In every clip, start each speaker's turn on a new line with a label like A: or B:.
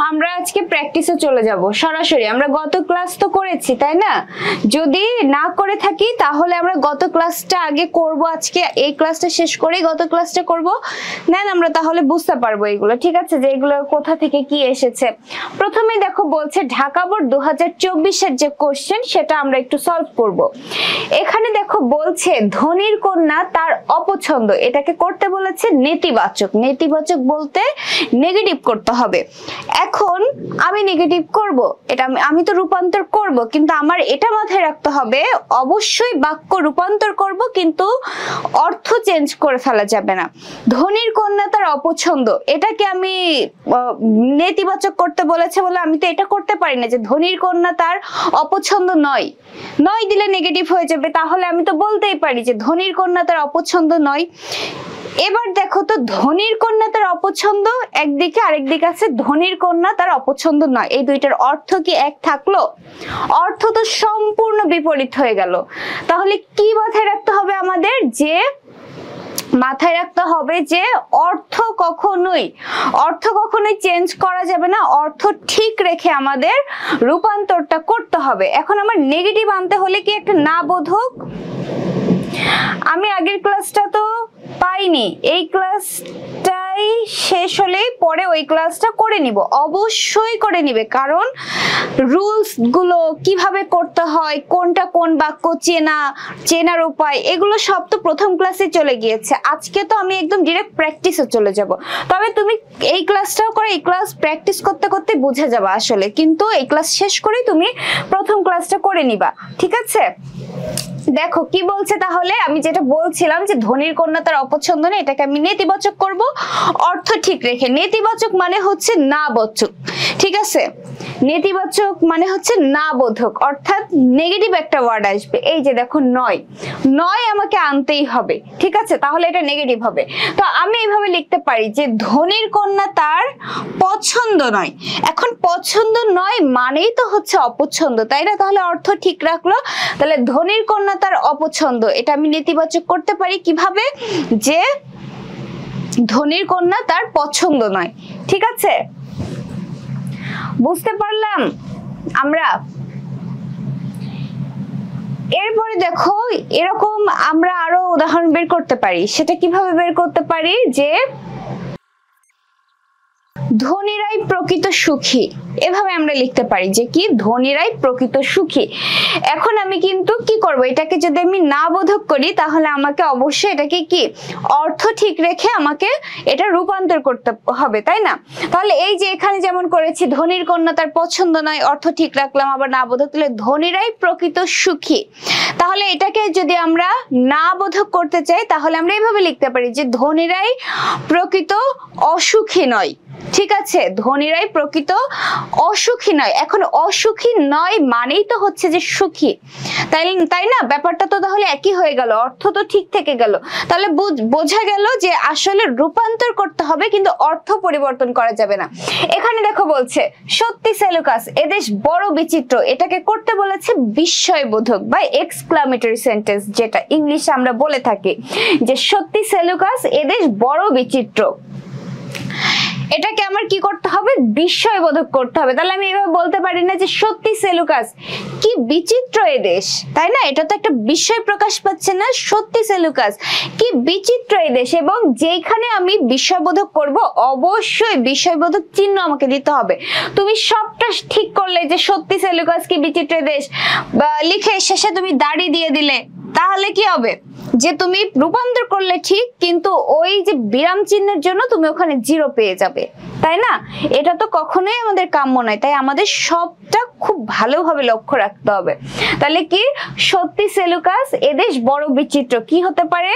A: আমরা আজকে প্র্যাকটিসে চলে যাব সরাসরি। আমরা গত ক্লাস তো করেছি তাই না? যদি না করে থাকি তাহলে আমরা গত ক্লাসটা আগে করব, আজকে এই ক্লাসটা শেষ করেই গত ক্লাসটা করব, দেন আমরা তাহলে বুঝতে পারবো এগুলো, ঠিক আছে, যে এগুলো কোথা থেকে কি এসেছে। প্রথমে দেখো বলছে ঢাকা বোর্ড 2024 এর যে কোশ্চেন সেটা আমরা একটু সলভ করব। এখানে দেখো বলছে ধনির কন্যা তার অপছন্দ, এটাকে করতে বলেছে নেতিবাচক। নেতিবাচক বলতে নেগেটিভ করতে হবে। এখন আমি নেগেটিভ করব, এটা আমি তো রূপান্তর করব, কিন্তু আমার এটা মাথায় রাখতে হবে অবশ্যই বাক্য রূপান্তর করব, কিন্তু অর্থ চেঞ্জ করে ফেলা যাবে না। ধনির কন্যা তার অপছন্দ, এটাকে আমি নেতিবাচক করতে বলেছে বলে আমি তো এটা করতে পারি না যে ধনির কন্যা তার অপছন্দ নয়। নয় দিলে নেগেটিভ হয়ে যাবে, তাহলে আমি তো বলতেই পারি যে ধনির কন্যা তার অপছন্দ নয়। এবার দেখো তো ধনির কন্যা তার অপছন্দ একদিকে, আরেকদিকে আছে ধনির কন্যা তার অপছন্দ নয়, এই দুইটার অর্থ কি এক থাকলো? অর্থ তো সম্পূর্ণ বিপরীত হয়ে গেল। তাহলে কি মাথায় রাখতে হবে আমাদের? যে মাথায় রাখতে হবে যে অর্থ কখনোই চেঞ্জ করা যাবে না, অর্থ ঠিক রেখে আমাদের রূপান্তরটা করতে হবে। এখন আমার নেগেটিভ আনতে হলে কি একটা না বোধক, আমি আগের ক্লাসটা তো পাইনি, এই ক্লাসটাই শেষ হলেই পরে ওই ক্লাসটা করে নিব, অবশ্যই করে নিবে, কারণ রুলস গুলো কিভাবে করতে হয়, কোনটা কোন বাক্য চেনার উপায়, এগুলো সব তো প্রথম ক্লাসে চলে গিয়েছে। আজকে তো আমি একদম ডিরেক্ট প্র্যাকটিসে চলে যাব। তবে তুমি এই ক্লাসটাও করে এই ক্লাস প্র্যাকটিস করতে করতে বুঝে যাবে আসলে, কিন্তু এই ক্লাস শেষ করেই তুমি প্রথম ক্লাসটা করে নিবা, ঠিক আছে? দেখো কি বলছে তাহলে, আমি যেটা বলছিলাম যে ধনির কন্যা তার অপছন্দ নেই, এটাকে আমি নেতিবাচক করব অর্থ ঠিক রেখে। নেতিবাচক মানে হচ্ছে না বোধক, ঠিক আছে? নেতিবাচক মানে হচ্ছে না বোধক, অর্থাৎ নেগেটিভ একটা ওয়ার্ড আসবে। এই যে দেখো নয়, নয় আমাকে আনতেই হবে, ঠিক আছে? তাহলে এটা নেগেটিভ হবে। তো আমি এইভাবে লিখতে পারি যে ধনির কন্যা তার পছন্দ নয়। এখন পছন্দ নয় মানেই তো হচ্ছে অপছন্দ, তাই না? তাহলে অর্থ ঠিক রাখলো। তাহলে ধনির কন্যা তার অপছন্দ, এটা আমি নেতিবাচক করতে পারি কিভাবে? যে ধনির কন্যা তার পছন্দ নয়, ঠিক আছে? বুঝতে পারলাম আমরা? এরপরে দেখো এরকম আমরা আরো উদাহরণ বের করতে পারি। সেটা কিভাবে বের করতে পারি? যে ধনীরাই প্রকৃত সুখী, এভাবে আমরা লিখতে পারি যে কি ধনীরাই প্রকৃত সুখী। এখন আমি কিন্তু কি করব, এটাকে যদি আমি না বোধক করি তাহলে আমাকে অবশ্যই এটাকে কি অর্থ ঠিক রেখে আমাকে এটা রূপান্তর করতে হবে, তাই না? তাহলে এই যে এখানে যেমন করেছি ধনীর কন্যা তার পছন্দ নয়, অর্থ ঠিক রাখলাম, আবার না বোধক, তাহলে ধনীরাই প্রকৃত সুখী। তাহলে এটাকে যদি আমরা না বোধক করতে চাই তাহলে আমরা এইভাবে লিখতে পারি যে ধনীরাই প্রকৃত অসুখী নয়, ঠিক আছে? ধনীরাই প্রকৃত অসুখী নয়। এখন অসুখী নয় মানেই তো হচ্ছে যে সুখী, তাই না? ব্যাপারটা তো তাহলে একই হয়ে গেল, অর্থ তো ঠিক থেকে গেল। তাহলে বোঝা গেল যে আসলে রূপান্তর করতে হবে, কিন্তু অর্থ পরিবর্তন করা যাবে না। এখানে দেখো বলছে সত্যি সেলুকাস এদেশ বড় বিচিত্র, এটাকে করতে বলেছে বিস্ময়বোধক বা এক্সক্লামেটরি সেন্টেন্স, যেটা ইংলিশে আমরা বলে থাকি যে সত্যি সেলুকাস এদেশ বড় বিচিত্র। এটাকে আমার কি করতে হবে? বিস্ময়বোধক করতে হবে। তাহলে আমি এভাবে বলতে পারি না যে সত্যি সেলুকাস কি বিচিত্র এদেশ, তাই না? এটা তো একটা বিস্ময় প্রকাশ পাচ্ছে না, সত্যি সেলুকাস কি বিচিত্র এদেশ। এবং যেখানে আমি বিস্ময়বোধক করব অবশ্যই বিস্ময়বোধক চিহ্ন আমাকে দিতে হবে। তুমি সবটা ঠিক করলে যে সত্যি সেলুকাস কি বিচিত্র এদেশ লিখে শেষে তুমি দাড়ি দিয়ে দিলে, তাহলে কি হবে? যে তুমি রূপান্তর করলে ঠিক, কিন্তু ওই যে বিরাম চিহ্নের জন্য তুমি ওখানে 0 পেয়ে যাবে, তাই না? এটা তো কখনোই আমাদের কাম্য নয়। তাই আমাদের সবটা খুব ভালোভাবে লক্ষ্য রাখতে হবে। তাহলে কি সত্যি সেলুকাস এদেশ বড় বিচিত্র, কি হতে পারে?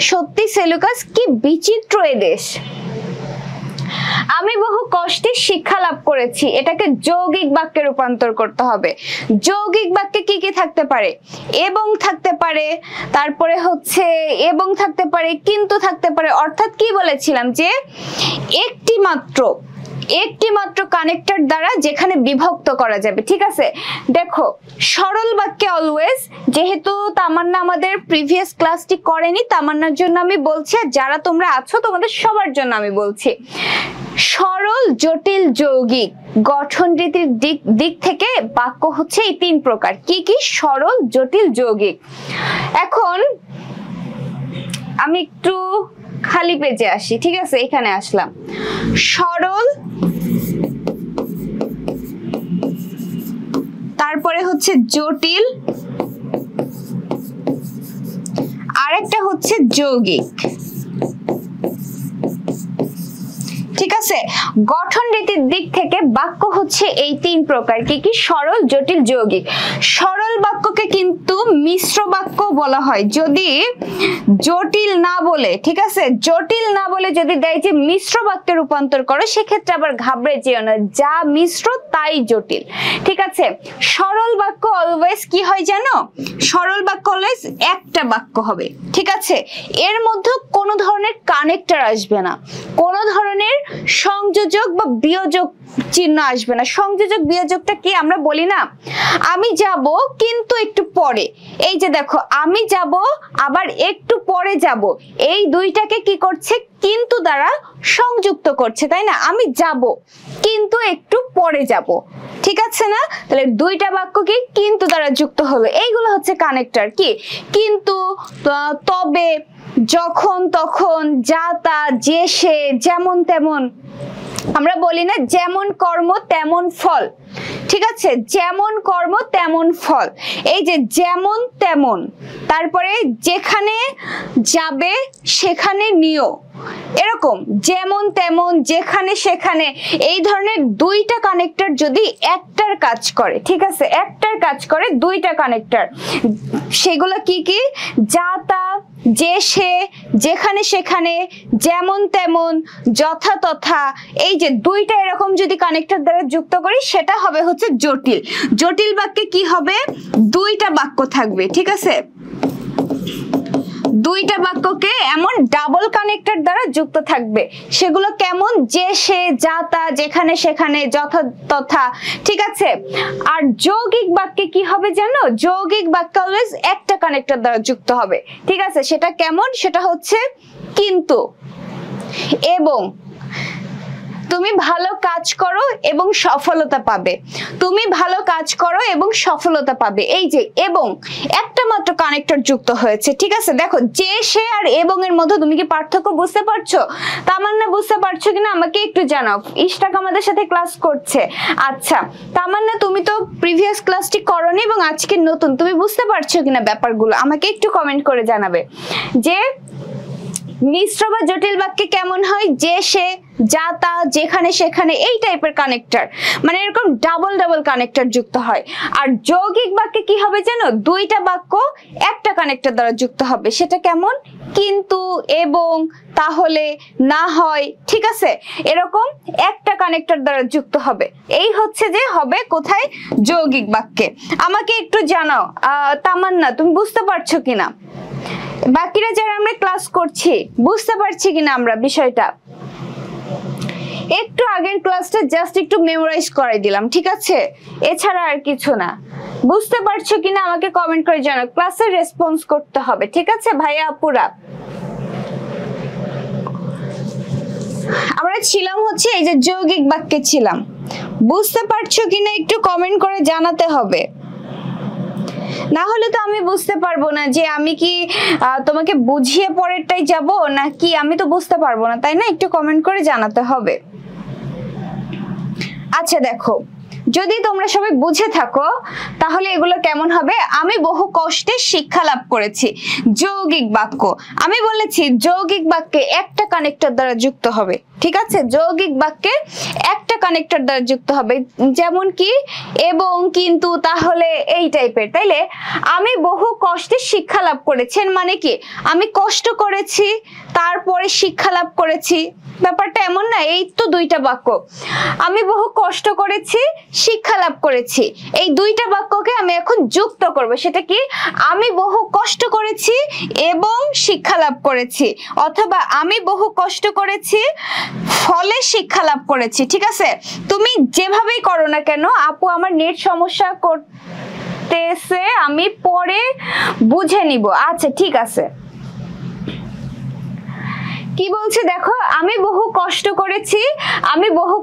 A: সত্যি সেলুকাস কি বিচিত্র এদেশ। আমি বহু কষ্টে শিক্ষা লাভ করেছি, এটাকে যৌগিক বাক্যে রূপান্তর করতে হবে। যৌগিক বাক্যে কি কি থাকতে পারে? এবং থাকতে পারে, তারপরে হচ্ছে এবং থাকতে পারে, কিন্তু থাকতে পারে। অর্থাৎ কি বলেছিলাম যে একটি মাত্র কানেক্টর দ্বারা যেখানে বিভক্ত করা যাবে, ঠিক আছে? দেখো সরল বাক্যে অলওয়েজ, যেহেতু তামান্না আমাদের প্রিভিয়াস ক্লাসটি করেনি, তামান্নার জন্য আমি বলছি, আর যারা তোমরা আছো তোমাদের সবার জন্য আমি বলছি, সরল জটিল যৌগিক গঠন রীতির দিক থেকে বাক্য হচ্ছে এই তিন প্রকার। কি কি? সরল, জটিল, যৌগিক। এখন আমি একটু খালি পেজে আসি, ঠিক আছে? এখানে আসলাম। সরল, তারপরে হচ্ছে জটিল, আরেকটা হচ্ছে যৌগিক। ঠিক আছে? গঠন রীতির দিক থেকে বাক্য হচ্ছে এই তিন প্রকার। কি কি? সরল, জটিল, যৌগিক। সরল বাক্যকে কিন্তু মিশ্র বাক্য বলা হয় যদি জটিল না বলে, ঠিক আছে, জটিল না বলে যদি দেয় যে মিশ্র বাক্যে রূপান্তর করো, সেক্ষেত্রে আবার ঘাবড়ে যেও না, যা মিশ্র তাই জটিল। ঠিক আছে? সরল বাক্য অলওয়েজ কি হয় জানো? সরল বাক্য অলওয়েজ একটা বাক্য হবে। ঠিক আছে? এর মধ্যে কোনো ধরনের কানেক্টর আসবে না, কোনো ধরনের সংযোজক বা বিয়োজক চিহ্ন আসবে না। সংযোজক বিয়োজকটা কি আমরা বলি না, আমি যাব কিন্তু একটু পরে। এই যে দেখো, আমি যাব আবার একটু পরে যাব, এই দুইটাকে কি করছে? কিন্তু দ্বারা সংযুক্ত করছে, তাই না? আমি যাব কিন্তু একটু পরে যাব, ঠিক আছে না? তাহলে দুইটা বাক্য কি? কিন্তু দ্বারা যুক্ত হলো। এইগুলো হচ্ছে কানেক্টর। কি? কিন্তু, তবে, যখন তখন, যা তা, যে সে, যেমন তেমন। আমরা বলি না যেমন কর্ম তেমন ফল, ঠিক আছে? যেমন কর্ম তেমন ফল। এই যে যেমন তেমন, তারপরে যেখানে যাবে সেখানে নিও, এরকম যেমন তেমন, যেখানে সেখানে, এই ধরনের দুইটা কানেক্টর যদি একটার কাজ করে, ঠিক আছে, একটার কাজ করে দুইটা কানেক্টর, সেগুলো কি কি? যা তা, যে সে, যেখানে সেখানে, যেমন তেমন, যথা তথা। এই যে দুইটা এরকম যদি কানেক্টর দ্বারা যুক্ত করি, সেটা হবে হচ্ছে জটিল। জটিল বাক্যে কি হবে? দুইটা বাক্য থাকবে, ঠিক আছে? দুইটা বাক্যকে এমন ডাবল কানেক্টর দ্বারা যুক্ত থাকবে। সেগুলো কেমন? যে সে, যা তা, যেখানে সেখানে, যথা তথা, ঠিক আছে? আর যৌগিক বাক্যে কি হবে জানো? যৌগিক বাক্য অলওয়েজ একটা কানেক্টর দ্বারা যুক্ত হবে, ঠিক আছে? সেটা কেমন? সেটা হচ্ছে কিন্তু, এবং। তুমি ভালো কাজ করো এবং সফলতা পাবে, তুমি ভালো কাজ করো এবং সফলতা পাবে। এই যে এবং, একটা মাত্র কানেক্টর যুক্ত হয়েছে, ঠিক আছে? দেখো, যে সে আর এবং এর মধ্যে তুমি কি পার্থক্য বুঝতে পারছো? তামান্না বুঝতে পারছো কিনা আমাকে একটু জানাও। ইশতাক আমাদের সাথে ক্লাস করছে। আচ্ছা তামান্না, তুমি তো প্রিভিয়াস ক্লাসটি করোনি এবং আজকে নতুন, তুমি বুঝতে পারছো কিনা ব্যাপারগুলো আমাকে একটু কমেন্ট করে জানাবে। যে মিশ্র বা জটিল বাক্যে কেমন হয়? যে সে, যা তা, যেখানে সেখানে, এই টাইপের কানেক্টর, মানে এরকম ডাবল ডাবল কানেক্টর যুক্ত হয়। আর যৌগিক বাক্যে কি হবে জানো? দুইটা বাক্য একটা কানেক্টর দ্বারা যুক্ত হবে। সেটা কেমন? কিন্তু, এবং, তাহলে, না হয়, ঠিক আছে? এরকম একটা কানেক্টর দ্বারা যুক্ত হবে। এই হচ্ছে যে হবে কোথায়? যৌগিক বাক্যে। আমাকে একটু জানাও তামান্না, তুমি বুঝতে পারছো কিনা? বাকিরা যারা আমরা ক্লাস করছি বুঝতে পারছি কিনা আমরা বিষয়টা? একটু আগের ক্লাসটা জাস্ট একটু মেমোরাইজ করাই দিলাম, ঠিক আছে? এছাড়া আর কিছু না। বুঝতে পারছো কিনা আমাকে কমেন্ট করে জানাও। ক্লাসে রেসপন্স করতে হবে, ঠিক আছে ভাইয়া আপুরা? আমরা ছিলাম হচ্ছে এই যে যৌগিক বাক্যে ছিলাম। বুঝতে পারছো কিনা একটু কমেন্ট করে জানাতে হবে, না হলে তো আমি বুঝতে পারবো না যে আমি কি তোমাকে বুঝিয়ে পরেরটাই যাব নাকি, আমি তো বুঝতে পারবো না, তাই না? একটু কমেন্ট করে জানাতে হবে। আচ্ছা দেখো, যদি তোমরা সবাই বুঝে থাকো তাহলে এগুলো কেমন হবে? আমি বহু কষ্টে শিক্ষা লাভ করেছি। যৌগিক বাক্য, আমি বলেছি যৌগিক বাক্যে একটা কানেক্টর দ্বারা যুক্ত হবে, ঠিক আছে? যৌগিক বাক্যে একটা কানেক্টর দ্বারা যুক্ত হবে, যেমন কি এবং, কিন্তু, তাহলে, এই টাইপের। তাইলে আমি বহু কষ্টে শিক্ষা লাভ করেছেন মানে কি? আমি কষ্ট করেছি তারপরে শিক্ষা লাভ করেছি, ব্যাপারটা এমন না? এই তো দুইটা বাক্য, আমি বহু কষ্ট করেছি, শিক্ষা লাভ করেছি, এই দুইটা বাক্যকে আমি এখন যুক্ত করব। সেটা কি? আমি বহু কষ্ট করেছি এবং শিক্ষা লাভ করেছি, অথবা আমি বহু কষ্ট করেছি ফলে শিক্ষা লাভ করেছি, ঠিক আছে? তুমি যেভাবেই করো না কেন। আপু আমার নেট সমস্যা করতেছে, আমি পরে বুঝে নিব। আচ্ছা ঠিক আছে, কি বলছে দেখো, আমি বহু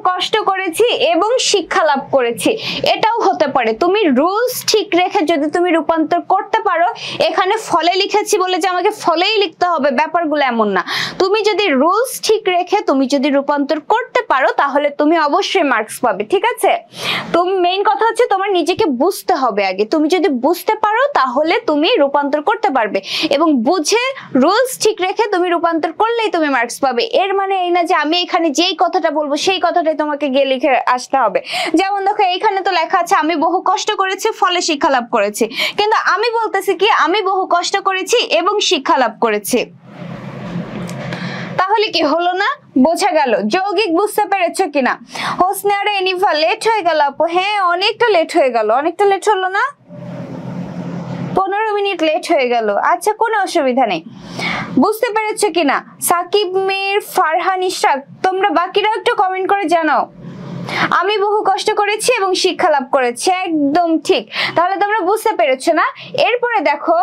A: কষ্ট করেছি এবং শিক্ষা লাভ করেছি। এটাও হতে পারে, তুমি রুলস ঠিক রেখে যদি তুমি রূপান্তর করতে পারো। এখানে ফলে লিখেছি বলে যে আমাকে ফলেই লিখতে হবে, ব্যাপারগুলো এমন না। তুমি যদি রুলস ঠিক রেখে তুমি যদি রূপান্তর করতে পারো তাহলে তুমি অবশ্যই মার্কস পাবে, ঠিক আছে? তুমি মেইন কথা হচ্ছে তোমার নিজেকে বুঝতে হবে আগে। তুমি যদি বুঝতে পারো তাহলে তুমি রূপান্তর করতে পারবে, এবং বুঝে রুলস ঠিক রেখে তুমি রূপান্তর করলেই তুমি মার্কস পাবে। এর মানে এই না যে আমি এখানে যেই কথাটা বলবো সেই কথাটাই তোমাকে গিয়ে লিখে আসতে হবে। যেমন দেখো এইখানে তো লেখা আছে আমি বহু কষ্ট করেছি ফলে শিক্ষা লাভ করেছি, কিন্তু আমি বলতেছি কি আমি বহু কষ্ট করেছি এবং শিক্ষা লাভ করেছি। তাহলে কি হলো না? বোঝা গেল। যৌগিক বুঝতে পেরেছো কিনা? হোসনে আর এনিফা লেট হয়ে গেল আপু। হ্যাঁ অনেকটা লেট হয়ে গেল, অনেকটা লেট হলো না? 15 মিনিট লেট হয়ে গেল। আচ্ছা কোনো অসুবিধা নেই। বুঝতে পেরেছো কিনা? সাকিব, মির, ফারহান, ইশরাক, তোমরা বাকিরাও একটু কমেন্ট করে জানাও। আমি বহু কষ্ট করেছি এবং শিক্ষা লাভ করেছি, একদম ঠিক। তাহলে তোমরা বুঝতে পেরেছো না? এরপরে দেখো,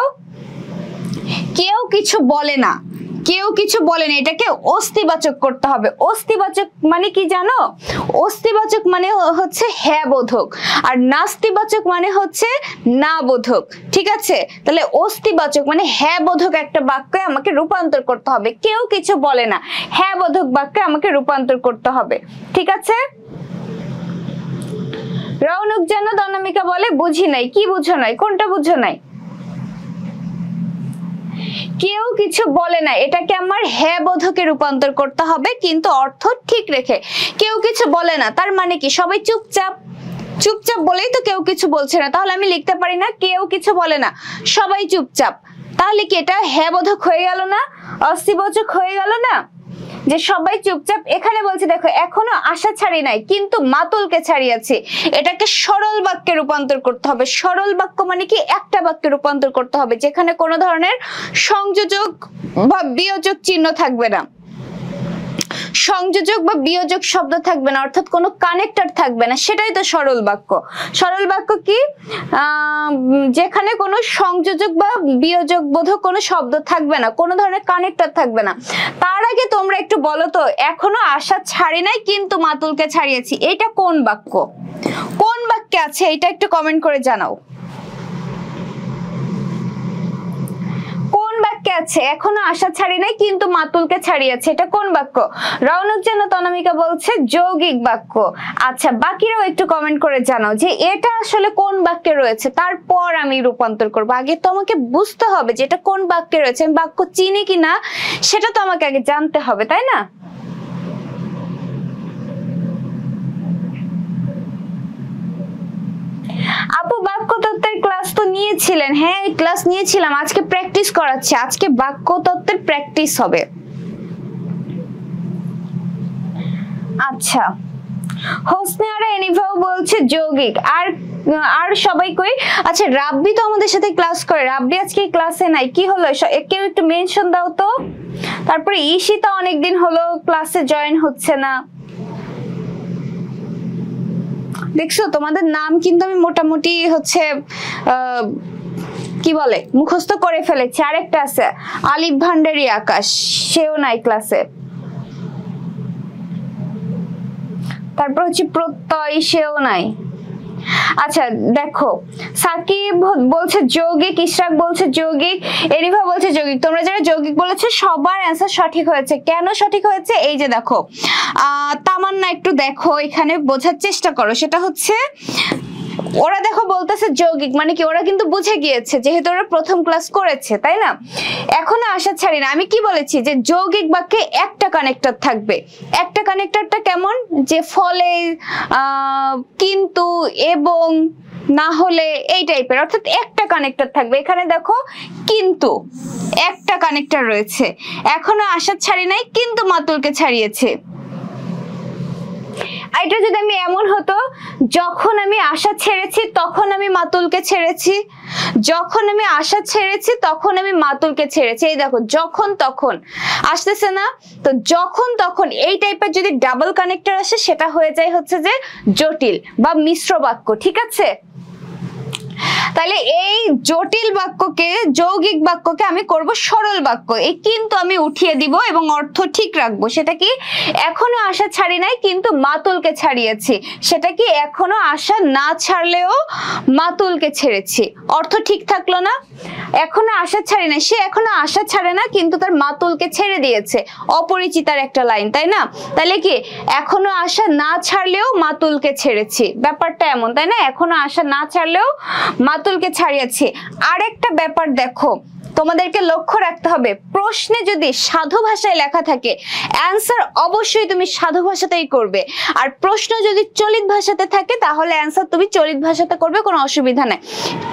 A: কেউ কিছু বলে না, কেউ কিছু বলে না, এটাকে অস্তিবাচক করতে হবে। অস্তিবাচক মানে কি জানো? অস্তিবাচক মানে হচ্ছে হ্যাঁ বোধক, আর নাস্তিবাচক মানে হচ্ছে না বোধক, ঠিক আছে? তাহলে অস্তিবাচক মানে হ্যাঁ বোধক একটা বাক্যে আমাকে রূপান্তর করতে হবে। কেউ কিছু বলে না, হ্যাঁ বোধক বাক্যে আমাকে রূপান্তর করতে হবে, ঠিক আছে? রৌনক যেন দনামিকা বলে বুঝি নাই। কি বুঝো নাই? কোনটা বুঝো নাই? কেউ কিছু বলে না, এটাকে আমার হ্যাঁ বোধকে রূপান্তর করতে হবে, কিন্তু অর্থ ঠিক রেখে। কেউ কিছু বলে না তার মানে কি সবাই চুপচাপ, চুপচাপ বলেই তো কেউ কিছু বলছে না। তাহলে আমি লিখতে পারি না কেউ কিছু বলে না সবাই চুপচাপ। তাহলে কি এটা হ্যাঁ বোধক হয়ে গেল না? অস্তিবাচক হয়ে গেল না? যে সবাই চুপচাপ। এখানে বলছে দেখো এখনো আশা ছাড়ি নাই কিন্তু মাতুলকে ছাড়িয়েছি, এটাকে সরল বাক্যে রূপান্তর করতে হবে। সরল বাক্য মানে কি একটা বাক্যে রূপান্তর করতে হবে যেখানে কোনো ধরনের সংযোজক বা বিয়োজক চিহ্ন থাকবে না, সংযোজক বা বিয়োজক শব্দ থাকবে না, অর্থাৎ কোনো কানেক্টর থাকবে না, সেটাই তো সরল বাক্য। সরল বাক্য কি? যেখানে কোনো সংযোজক বা বিয়োজক বোধক কোনো শব্দ থাকবে না, কোনো ধরনের কানেক্টর থাকবে না। তার আগে তোমরা একটু বলো তো, এখনো আশা ছাড়ি নাই কিন্তু মাতুলকে ছাড়িয়েছি, এটা কোন বাক্য? কোন বাক্যে আছে এটা একটু কমেন্ট করে জানাও। কোন বাক্যে আছে এখনো আশা ছাড়ি নাই কিন্তু মাতুলকে ছাড়িয়েছে? এটা কোন বাক্য? রৌনক যেন তনামিকা বলছে যৌগিক বাক্য। আচ্ছা বাকিরাও একটু কমেন্ট করে জানাও যে এটা আসলে কোন বাক্যে রয়েছে, তারপর আমি রূপান্তর করবো। আগে তো আমাকে বুঝতে হবে যে এটা কোন বাক্যে রয়েছে, আমি বাক্য চিনি কিনা সেটা তো আমাকে আগে জানতে হবে, তাই না? আপু বাক্য তত্ত্বের ক্লাস তো নিয়েছিলেন? হ্যাঁ ক্লাস নিয়েছিলাম, আজকে প্র্যাকটিস করাচ্ছে, আজকে বাক্য তত্ত্বের প্র্যাকটিস হবে। আচ্ছা হোসনে আরা এনিভাও বলছে যৌগিক। আর সবাই কই? আচ্ছা রাব্বি তো আমাদের সাথে ক্লাস করে, রাব্বি আজকে ক্লাসে নাই, কি হলো? কেউ একটু মেনশন দাও তো। তারপরে ঈশিতা অনেকদিন হলো ক্লাসে জয়েন হচ্ছে না। দেখছো তোমাদের নাম কিন্তু আমি মোটামুটি হচ্ছে কি বলে মুখস্থ করে ফেলেছি। আরেকটা আছে আলিফ ভান্ডারি আকাশ, সেও নাই ক্লাসে। তারপর হচ্ছে প্রত্যয়, সেও নাই। আচ্ছা দেখো সাকিব বলছে যৌগিক, ইশরাক বলছে যৌগিক, এরিভা বলছে যৌগিক। তোমরা যারা যৌগিক বলেছো সবার অ্যান্সার সঠিক হয়েছে। কেন সঠিক হয়েছে? এই যে দেখো তামান্না একটু দেখো এখানে বোঝার চেষ্টা করো। সেটা হচ্ছে ওরা দেখো বলতেছে যৌগিক মানে কি, ওরা কিন্তু বুঝে গিয়েছে যেহেতু ওরা প্রথম ক্লাস করেছে, তাই না? এখনো আশা ছাড়ি না। আমি কি বলেছি যে যৌগিক বাক্যে একটা কানেক্টর থাকবে। একটা কানেক্টরটা কেমন? যে ফলে, কিন্তু, এবং, না হলে, এই টাইপের, অর্থাৎ একটা কানেক্টর থাকবে। এখানে দেখো কিন্তু একটা কানেক্টর রয়েছে। এখনো আশা ছাড়ি নাই কিন্তু মাতুলকে ছাড়িয়েছে। এটা যদি আমি এমন হতো, যখন আমি আশা ছেড়েছি তখন আমি মাতুলকে ছেড়েছি, যখন আমি আশা ছেড়েছি তখন আমি মাতুলকে ছেড়েছি। এই দেখো যখন তখন আসতেছে না? তো যখন তখন এই টাইপের যদি ডাবল কানেক্টর আসে সেটা হয়ে যায় হচ্ছে যে জটিল বা মিশ্র বাক্য, ঠিক আছে? তাহলে এই জটিল বাক্যকে যৌগিক বাক্যকে আমি করব সরল বাক্য। এই কিন্তু আমি উঠিয়ে দিব এবং অর্থ ঠিক রাখবো। সেটা কি এখনো আশা ছাড়ি নাই কিন্তু মাতুলকে ছাড়িয়েছি। সেটা কি এখনো আশা না ছাড়লেও মাতুলকে ছেড়েছি। অর্থ ঠিক থাকলো না? এখনো আশা ছাড়ি নাই, সে এখনো আশা ছাড়ে না কিন্তু তার মাতুলকে ছেড়ে দিয়েছে। অপরিচিতার একটা লাইন, তাই না? তাহলে কি এখনো আশা না ছাড়লেও মাতুলকে ছেড়েছি, ব্যাপারটা এমন, তাই না? এখনো আশা না ছাড়লেও মাতুলকে ছাড়িয়েছি। আরেকটা ব্যাপার দেখো, তোমাদেরকে লক্ষ্য রাখতে হবে, প্রশ্নে যদি সাধু ভাষায় লেখা থাকে অ্যান্সার অবশ্যই তুমি সাধু ভাষাতেই করবে। আর প্রশ্ন যদি চলিত ভাষাতে থাকে তাহলে অ্যান্সার তুমি চলিত ভাষাতে করবে, কোনো অসুবিধা নাই।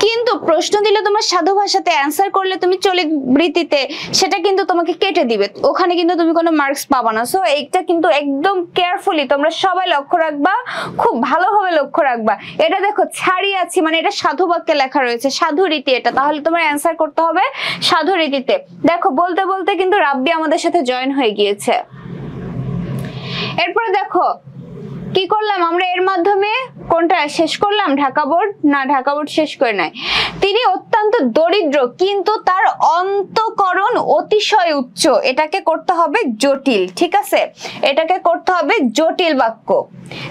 A: কিন্তু প্রশ্ন দিলে তোমার সাধু ভাষাতে, অ্যান্সার করলে তুমি চলিত বৃত্তিতে, সেটা কিন্তু তোমাকে কেটে দিবে, ওখানে কিন্তু তুমি কোনো মার্কস পাবা না। সো এইটা কিন্তু একদম কেয়ারফুলি তোমরা সবাই লক্ষ্য রাখবা, খুব ভালোভাবে লক্ষ্য রাখবা। এটা দেখো ছাড়িয়ে আছি মানে এটা সাধু বাক্যে লেখা রয়েছে, সাধু রীতি এটা, তাহলে তোমার অ্যান্সার করতে হবে সাধু রীতিতে। দেখো বলতে বলতে কিন্তু রাব্বি আমাদের সাথে জয়েন হয়ে গিয়েছে। এরপরে দেখো কি করলাম আমরা, এর মাধ্যমে কোনটা শেষ করলাম? ঢাকা বোর্ড না, ঢাকা বোর্ড শেষ করে নাই। তিনি অত্যন্ত দরিদ্র কিন্তু তার অন্তঃকরণ অতিশয় উচ্চ, এটাকে করতে হবে জটিল, ঠিক আছে? এটাকে করতে হবে জটিল বাক্য।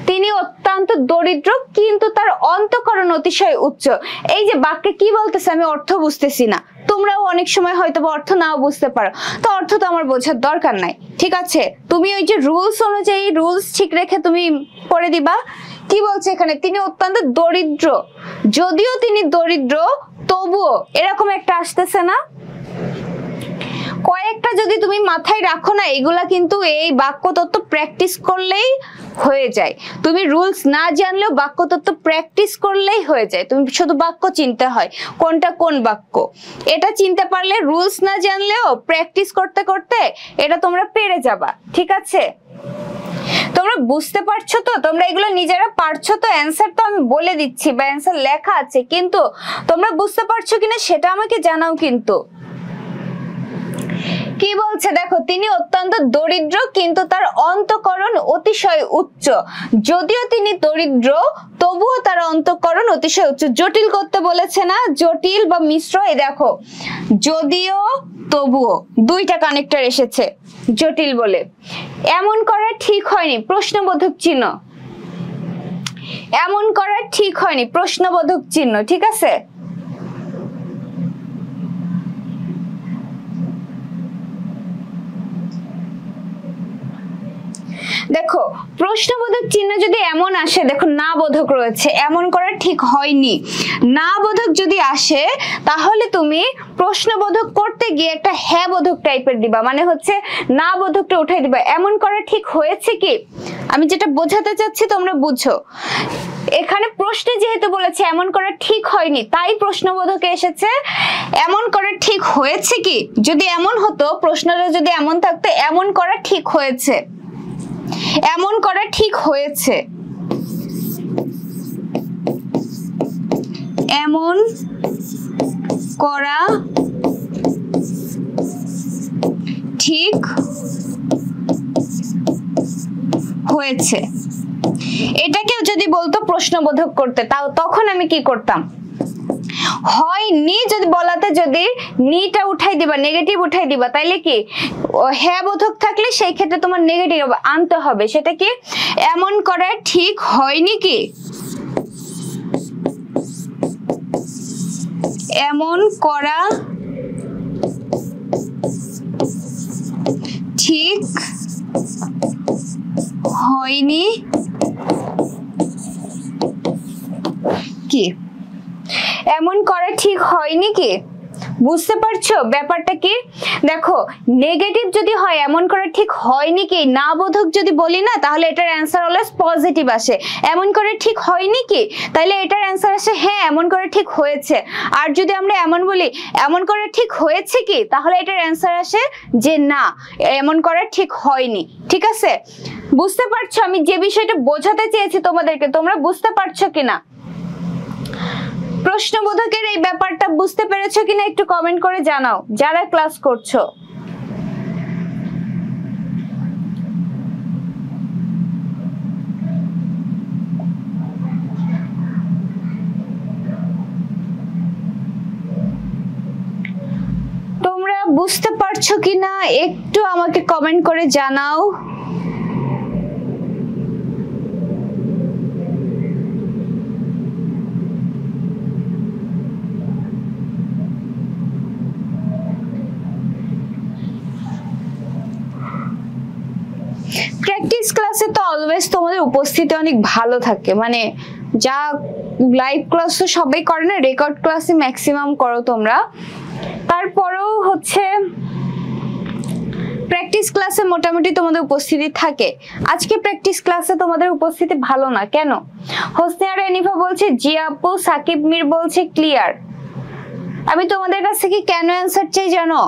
A: তিনি অত্যন্ত দরিদ্র কিন্তু তার অন্তঃকরণ অতিশয় উচ্চ। এই যে বাক্যে কি বলতেছে আমি অর্থ বুঝতেছি না, তোমরাও অনেক সময় হয়তো অর্থ নাও বুঝতে পারো, তো অর্থ তো আমার বোঝার দরকার নাই, ঠিক আছে? তুমি ওই যে রুলস অনুযায়ী রুলস ঠিক রেখে তুমি পড়ে দিবা। কি বলছে এখানে? তিনি অত্যন্ত দরিদ্র, যদিও তিনি দরিদ্র তবুও, এরকম একটা আসতেছে না? কয়েকটা যদি তুমি মাথায় রাখো না, এগুলা কিন্তু এই বাক্য তত্ত্ব প্র্যাকটিস করলেই হয়ে যায়। তুমি রুলস না জানলেও বাক্য তত্ত্ব প্র্যাকটিস করলেই হয়ে যায়। তুমি শুধু বাক্য চিনতে হয় কোনটা কোন বাক্য, এটা চিনতে পারলে রুলস না জানলেও প্র্যাকটিস করতে করতে এটা তোমরা পেরে যাবা, ঠিক আছে? তোমরা বুঝতে পারছো তো? তোমরা এগুলো নিজেরা পারছো তো? অ্যান্সার তো আমি বলে দিচ্ছি বা অ্যান্সার লেখা আছে, কিন্তু তোমরা বুঝতে পারছো কিনা সেটা আমাকে জানাও। কিন্তু কি বলছে দেখো, তিনি অত্যন্ত দরিদ্র কিন্তু তার অন্তঃকরণ অতিশয় উচ্চ, যদিও তিনি দরিদ্র তবুও তার অন্তঃকরণ অতিশয় উচ্চ। জটিল করতে বলেছে না, জটিল বা মিশ্র। এই দেখো যদিও তবুও দুইটা কানেক্টর এসেছে জটিল বলে। এমন করা ঠিক হয়নি, প্রশ্নবোধক চিহ্ন। এমন করা ঠিক হয়নি, প্রশ্নবোধক চিহ্ন, ঠিক আছে? দেখো প্রশ্নবোধক চিহ্ন যদি এমন আসে, দেখো না বোধক রয়েছে, এমন করা ঠিক হয়নি, না বোধক যদি আসে তাহলে তুমি প্রশ্নবোধক করতে গিয়ে একটা হ্যাঁ বোধক টাইপের দিবা, মানে হচ্ছে না বোধকটা উঠাই দিবা। এমন করা ঠিক হয়েছে কি, আমি যেটা বোঝাতে চাচ্ছি তোমরা বুঝো। এখানে প্রশ্নে যেহেতু বলেছে এমন করা ঠিক হয়নি, তাই প্রশ্নবোধকে এসেছে এমন করা ঠিক হয়েছে কি। যদি এমন হতো, প্রশ্নটা যদি এমন থাকতো এমন করা ঠিক হয়েছে, এমন করা ঠিক হয়েছে, এমন করা ঠিক হয়েছে, এটাকেও যদি বলতো প্রশ্নবোধক করতে, তাও তখন আমি কি করতাম? হয়নি যদি বলাতে যদি নিটা উঠাই দিবা, নেগেটিভ উঠাই দিবা, তাইলে কি হ্যাঁ বোধক থাকলে সেই ক্ষেত্রে তোমার নেগেটিভ আনতে হবে। সেটা কি এমন করা ঠিক হয়নি কি, এমন করা ঠিক হয়নি কি, এমন করা ঠিক হয়নি কি। বুঝতে পারছো ব্যাপারটা কি? দেখো নেগেটিভ যদি হয় এমন করা ঠিক হয়নি কি, না বোধক যদি বলি না তাহলে এটার অ্যান্সার অলওয়েজ পজিটিভ আসে। এমন করে ঠিক হয়নি কি, তাহলে এটার অ্যান্সার আসে হ্যাঁ এমন করে ঠিক হয়েছে। আর যদি আমরা এমন বলি এমন করে ঠিক হয়েছে কি, তাহলে এটার অ্যান্সার আসে যে না এমন করা ঠিক হয়নি, ঠিক আছে? বুঝতে পারছো আমি যে বিষয়টা বোঝাতে চেয়েছি তোমাদেরকে, তোমরা বুঝতে পারছো কিনা? প্রশ্নবোধকের এই ব্যাপারটা বুঝতে পেরেছো কিনা একটু কমেন্ট করে জানাও যারা ক্লাস করছো। বুঝতে পারছো কিনা একটু আমাকে কমেন্ট করে জানাও। প্র্যাকটিস ক্লাসে তো অলওয়েজ তোমাদের উপস্থিতি অনেক ভালো থাকে, মানে যা লাইভ ক্লাস তো সবাই করে না, রেকর্ড ক্লাসে ম্যাক্সিমাম করো তোমরা। তারপরেও হচ্ছে প্র্যাকটিস ক্লাসে মোটামুটি তোমাদের উপস্থিতি থাকে। আজকে প্র্যাকটিস ক্লাসে তোমাদের উপস্থিতি ভালো না কেন? হোসনিয়া রানিফা বলছে জি আপু, সাকিব মির বলছে ক্লিয়ার। আমি তোমাদের কাছ থেকে কেন অ্যান্সার চাই জানো?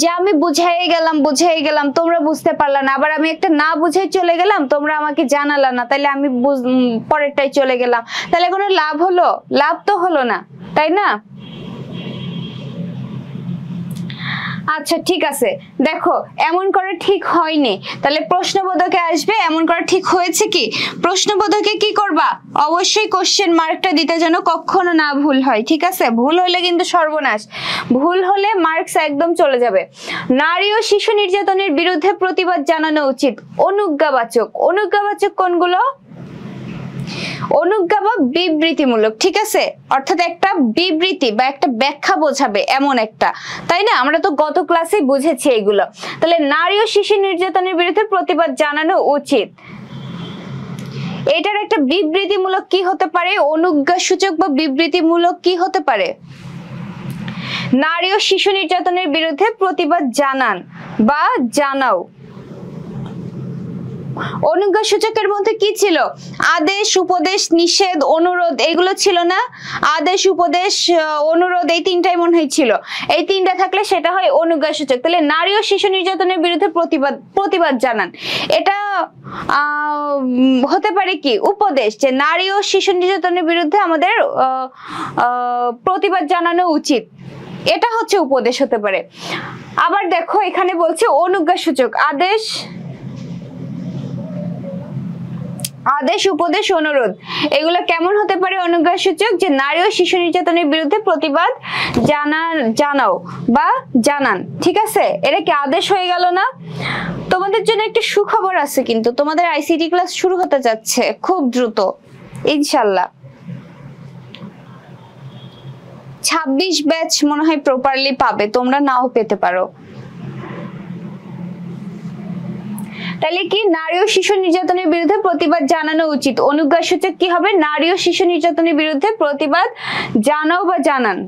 A: যে আমি বুঝাই গেলাম তোমরা বুঝতে পারলা না, আবার আমি একটা না বুঝাই চলে গেলাম তোমরা আমাকে জানালা না, তাহলে আমি পরেরটাই চলে গেলাম, তাহলে কোনো লাভ হলো? লাভ তো হলো না, তাই না? আচ্ছা ঠিক আছে, দেখো এমন করে ঠিক হয়নি, তাহলে প্রশ্নবোধকে আসবে। এমন করে ঠিক হয়েছে কি? প্রশ্নবোধকে কি করবা? অবশ্যই কোশ্চেন মার্কটা দিতে যেন কখনো না ভুল হয়, ঠিক আছে? ভুল হলে কিন্তু সর্বনাশ, ভুল হলে মার্কস একদম চলে যাবে। নারী ও শিশু নির্যাতনের বিরুদ্ধে প্রতিবাদ জানানো উচিত। অনুজ্ঞাবাচক, অনুজ্ঞাবাচক কোনগুলো? অনুজ্ঞা বা বিবৃতিমূলক, ঠিক আছে? অর্থাৎ একটা বিবৃতি বা একটা ব্যাখ্যা বোঝাবে এমন একটা, তাই না? আমরা তো গত ক্লাসে বুঝেছি এগুলো। তাহলে নারী ও শিশু নির্যাতনের বিরুদ্ধে প্রতিবাদ জানানো উচিত, এটার একটা বিবৃতিমূলক কি হতে পারে? অনুজ্ঞা সূচক বা বিবৃতিমূলক কি হতে পারে? নারী ও শিশু নির্যাতনের বিরুদ্ধে প্রতিবাদ জানান বা জানাও। অনুজ্ঞা সূচকের মধ্যে কি ছিল? আদেশ, উপদেশ, নিষেধ, অনুরোধ, এগুলো ছিল না? আদেশ, উপদেশ, অনুরোধ, এই তিনটাই মনে হয় ছিল। এই তিনটা থাকলে সেটা হয় অনুজ্ঞা সূচক। তাহলে নারী ও শিশু নির্যাতনের বিরুদ্ধে প্রতিবাদ জানান, এটা হতে পারে কি? উপদেশ, যে নারী ও শিশু নির্যাতনের বিরুদ্ধে আমাদের প্রতিবাদ জানানো উচিত, এটা হচ্ছে উপদেশ হতে পারে। আবার দেখো এখানে বলছে অনুজ্ঞা সূচক, আদেশ, আদেশ, উপদেশ, অনুরোধ, এগুলো কেমন হতে পারে অনুজ্ঞা সূচক? যে নারী ও শিশু নির্যাতনের বিরুদ্ধে প্রতিবাদ জানাও বা জানান, ঠিক আছে? এটা কি আদেশ হয়ে গেল না? তোমাদের জন্য একটা সুখবর আছে, কিন্তু তোমাদের আইসিটি ক্লাস শুরু হতে যাচ্ছে খুব দ্রুত ইনশাআল্লাহ। 26 ব্যাচ মনে হয় প্রপারলি পাবে, তোমরা নাও পেতে পারো। তাহলে কি? নারী ও শিশু নির্যাতনের বিরুদ্ধে প্রতিবাদ জানানো উচিত। অনুজ্ঞা সূচক কি হবে? নারী ও শিশু নির্যাতনের বিরুদ্ধে প্রতিবাদ জানাও বা জানান।